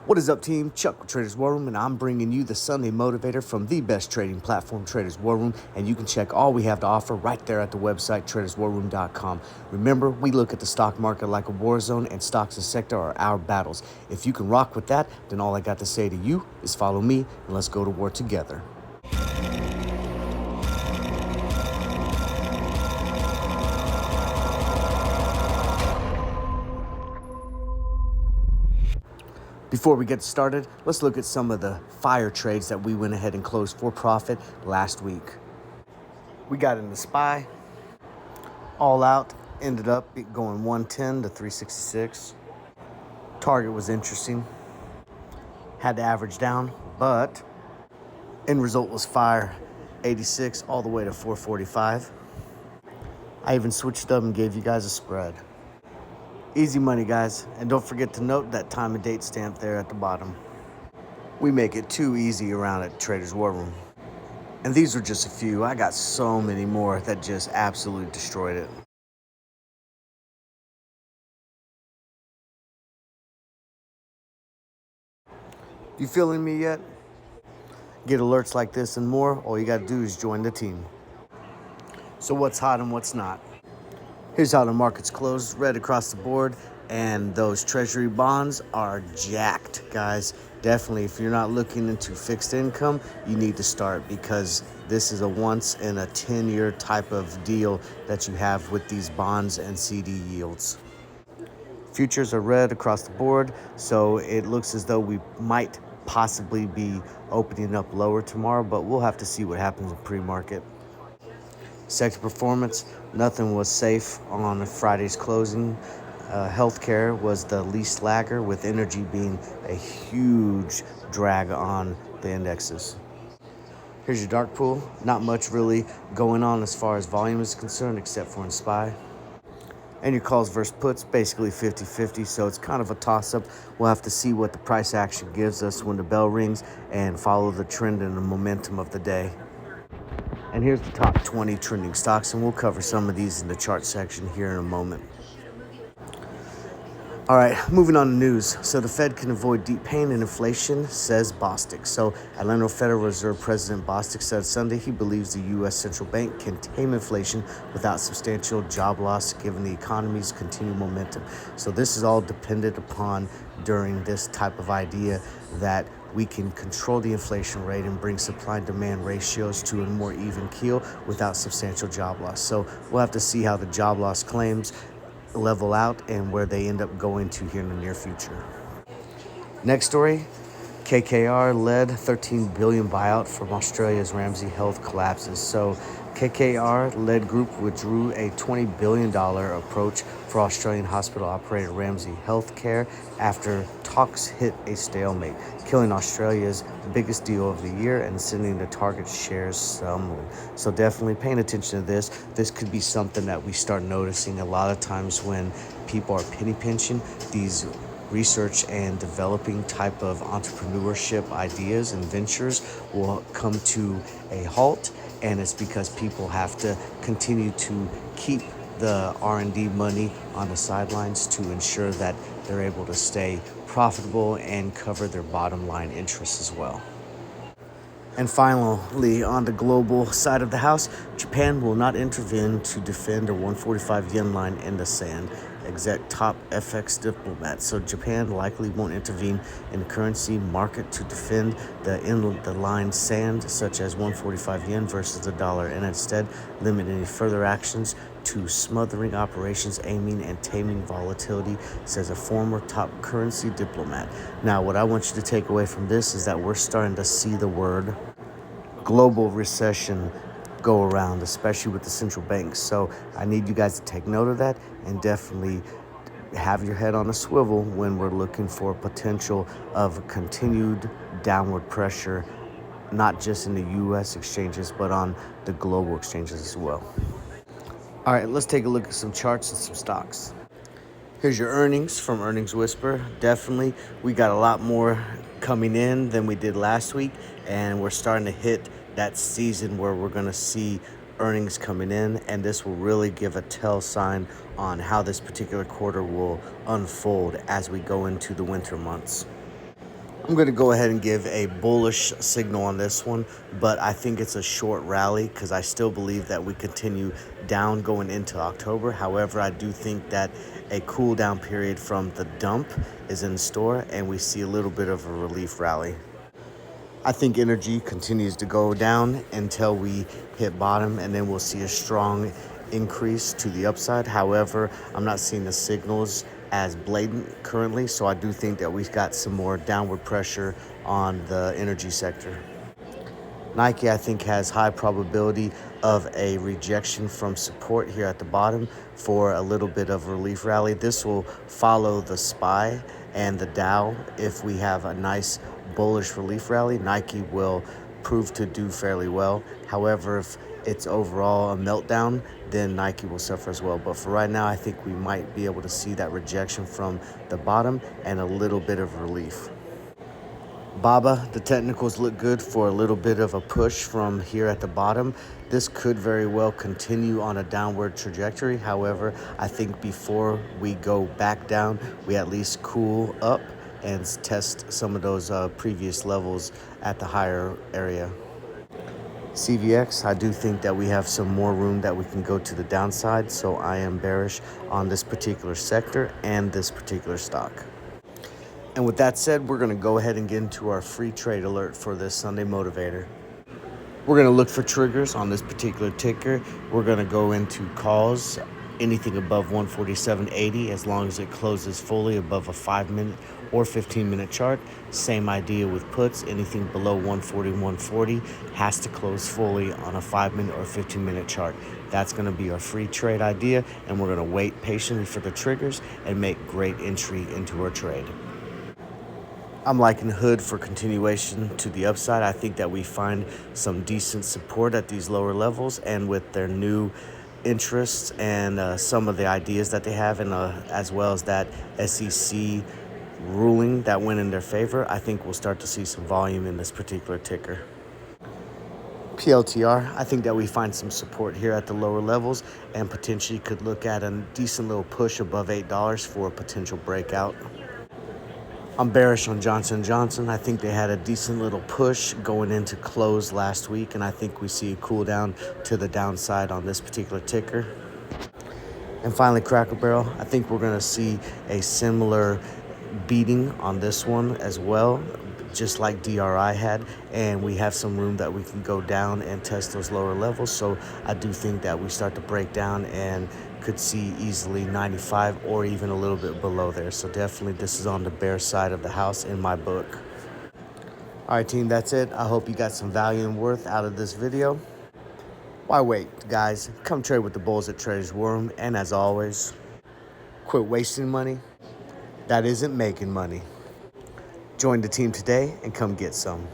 What is up, team? Chuck with Traders War Room, and I'm bringing you the Sunday Motivator from the best trading platform, Traders War Room, and you can check all we have to offer right there at the website, traderswarroom.com. Remember, we look at the stock market like a war zone, and stocks and sector are our battles. If you can rock with that, then all I got to say to you is follow me, and let's go to war together. Before we get started, let's look at some of the fire trades that we went ahead and closed for profit last week. We got in the SPY, all out, ended up going 110 to 366. Target was interesting, had to average down, but end result was fire, 86 all the way to 445. I even switched up and gave you guys a spread. Easy money, guys, and don't forget to note that time and date stamp there at the bottom. We make it too easy around at Traders War Room. And these are just a few. I got so many more that just absolutely destroyed it. You feeling me yet? Get alerts like this and more. All you got to do is join the team. So what's hot and what's not? Here's how the market's closed, red across the board, and those treasury bonds are jacked, guys. Definitely, if you're not looking into fixed income, you need to start, because this is a once in a 10-year type of deal that you have with these bonds and CD yields. Futures are red across the board, so it looks as though we might possibly be opening up lower tomorrow, but we'll have to see what happens in pre-market. Sector performance, nothing was safe on Friday's closing. Healthcare was the least lagger, with energy being a huge drag on the indexes. Here's your dark pool. Not much really going on as far as volume is concerned, except for in SPY. And your calls versus puts, basically 50-50, so it's kind of a toss-up. We'll have to see what the price action gives us when the bell rings and follow the trend and the momentum of the day. And here's the top 20 trending stocks, and we'll cover some of these in the chart section here in a moment. All right, moving on to news. So the Fed can avoid deep pain and inflation, says Bostic. So Atlanta Federal Reserve President Bostic said Sunday he believes the U.S. Central Bank can tame inflation without substantial job loss, given the economy's continued momentum. So this is all dependent upon, during this type of idea, that we can control the inflation rate and bring supply and demand ratios to a more even keel without substantial job loss. So we'll have to see how the job loss claims level out and where they end up going to here in the near future. Next story, KKR led $13 billion buyout from Australia's Ramsay Health collapses. So KKR-led group withdrew a $20 billion approach for Australian hospital operator Ramsay Healthcare after talks hit a stalemate, killing Australia's biggest deal of the year and sending the target shares stumbling. So definitely paying attention to this. This could be something that we start noticing a lot of times when people are penny pinching these research and developing type of entrepreneurship ideas and ventures will come to a halt, and it's because people have to continue to keep the R&D money on the sidelines to ensure that they're able to stay profitable and cover their bottom line interests as well. And finally, on the global side of the house, Japan will not intervene to defend a 145 yen line in the sand. Exec top FX diplomat. So Japan likely won't intervene in the currency market to defend the line sand, such as 145 yen versus the dollar, and instead limit any further actions to smothering operations aiming and taming volatility, says a former top currency diplomat. Now, what I want you to take away from this is that we're starting to see the word global recession go around, especially with the central banks. So I need you guys to take note of that and definitely have your head on a swivel when we're looking for potential of continued downward pressure, not just in the U.S. exchanges, but on the global exchanges as well. All right, let's take a look at some charts and some stocks. Here's your earnings from Earnings Whisper. Definitely, we got a lot more coming in than we did last week, and we're starting to hit that season where we're going to see earnings coming in, and this will really give a tell sign on how this particular quarter will unfold as we go into the winter months. I'm going to go ahead and give a bullish signal on this one, but I think it's a short rally because I still believe that we continue down going into October. However, I do think that a cool down period from the dump is in store and we see a little bit of a relief rally. I think energy continues to go down until we hit bottom, and then we'll see a strong increase to the upside. However, I'm not seeing the signals as blatant currently, so I do think that we've got some more downward pressure on the energy sector. Nike, I think, has high probability of a rejection from support here at the bottom for a little bit of relief rally. This will follow the SPY and the Dow. If we have a nice bullish relief rally, Nike will prove to do fairly well. However, if it's overall a meltdown, then Nike will suffer as well. But for right now, I think we might be able to see that rejection from the bottom and a little bit of relief. BABA, the technicals look good for a little bit of a push from here at the bottom. This could very well continue on a downward trajectory. However, I think before we go back down, we at least cool up and test some of those previous levels at the higher area. CVX, I do think that we have some more room that we can go to the downside, so I am bearish on this particular sector and this particular stock. And with that said, we're going to go ahead and get into our free trade alert for this Sunday Motivator. We're going to look for triggers on this particular ticker. We're going to go into calls, anything above 147.80 as long as it closes fully above a 5-minute or 15-minute chart. Same idea with puts. Anything below 140.40 has to close fully on a 5-minute or 15-minute chart. That's going to be our free trade idea, and we're going to wait patiently for the triggers and make great entry into our trade. I'm liking Hood for continuation to the upside. I think that we find some decent support at these lower levels, and with their new interests and some of the ideas that they have, and as well as that SEC ruling that went in their favor, I think we'll start to see some volume in this particular ticker. PLTR, I think that we find some support here at the lower levels and potentially could look at a decent little push above $8 for a potential breakout. I'm bearish on Johnson & Johnson. I think they had a decent little push going into close last week, and I think we see a cool down to the downside on this particular ticker. And finally, Cracker Barrel. I think we're going to see a similar beating on this one as well, just like DRI had, and we have some room that we can go down and test those lower levels. So I do think that we start to break down and could see easily 95 or even a little bit below there. So definitely this is on the bear side of the house in my book. All right, team, that's it. I hope you got some value and worth out of this video. Why wait, guys? Come trade with the bulls at Trader's Worm. And as always, quit wasting money that isn't making money. Join the team today and come get some.